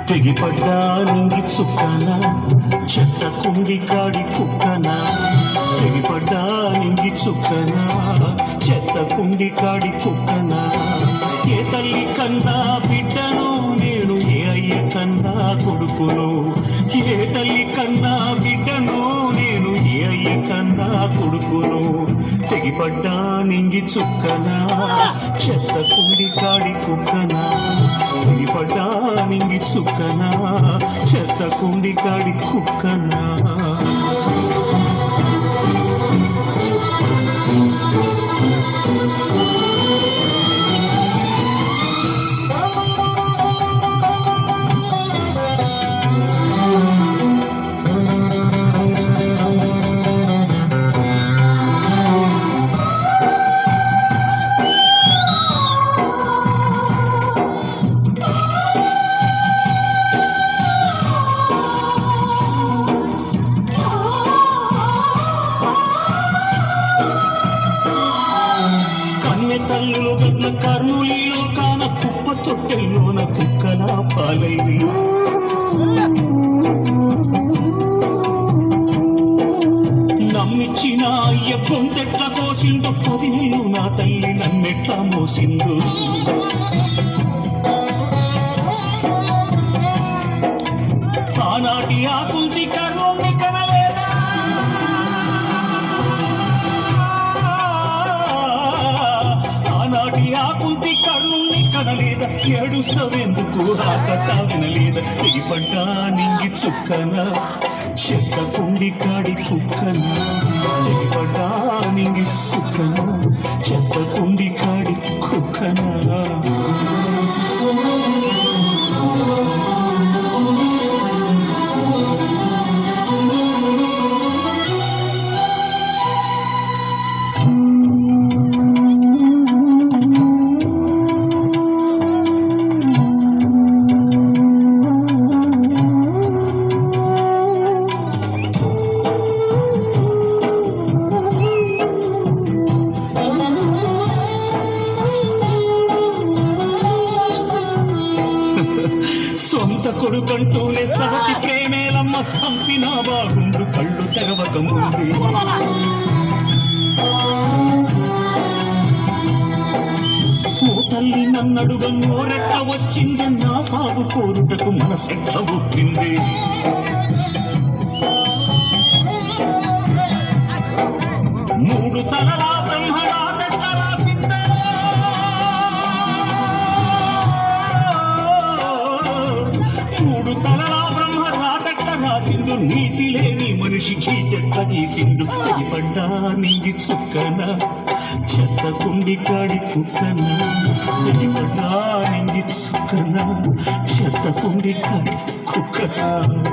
తెగిపడ్డా నింగి చుక్కన చెత్త కుంగి కాడి కుక్కన తెగిపడ్డా నింగి చుక్కన చెత్త కుండి కాడి కుక్కన ఏ తల్లి కన్నా బిడ్డను నేను ఏ అయ్య కన్నా కొడుకును ఏ తల్లి కన్నా బిడ్డను నేను ఏ అయ్య కన్నా కొడుకును తెగిపడ్డా నింగి చుక్కన చెత్త కుండి కాడి కుక్కన తెగిపడ్డా నింగి చుక్కన చెత్త కుండి కాడి కుక్కనా తల్లులు గన్న కర్నూలిలో కాన కుప్ప తొట్టెల్లోన కుక్కలా పాలైవి నమ్మిచ్చిన అయ్య కొంతెట్ల కోసిందో 10 నెలలు నా తల్లి నన్నెట్లా మోసిందో ఆనాటి ఆకుల్ది కర్నూలి కనలేదా ఆకుల్ది కర్నూలి కనలేదా ఏడుస్తావెందుకు ఆ కథ వినలేదా తెగిపడ్డా నింగి చుక్కన చెత్త కుండి కాడి కుక్కన తెగిపడ్డా నింగి చుక్కన చెత్త కుండి కాడి కుక్కన సొంత కొడుకంటూనే సహతి ప్రేమేలమ్మ సంపినా బాగుండు కళ్ళు తెగవక ముందు ఓ తల్లి నన్నడుగ నోరెట్ట వచ్చింది నా సాగు కోరుటకు మనసెట్ట ఒప్పింది మూడు తలలా బ్రహ్మరాదట్ట రాసిందా మూడు తలలా బ్రహ్మ రాతట్ట రాసిండు నీతి లేని మనిషికి తెట్ట గీసిండు తెగిపడ్డా నింగి చుక్కన చెత్త కుండి కాడి కుక్కన తెగిపడ్డా నింగి చుక్కన చెత్త కుండి కాడి కుక్కన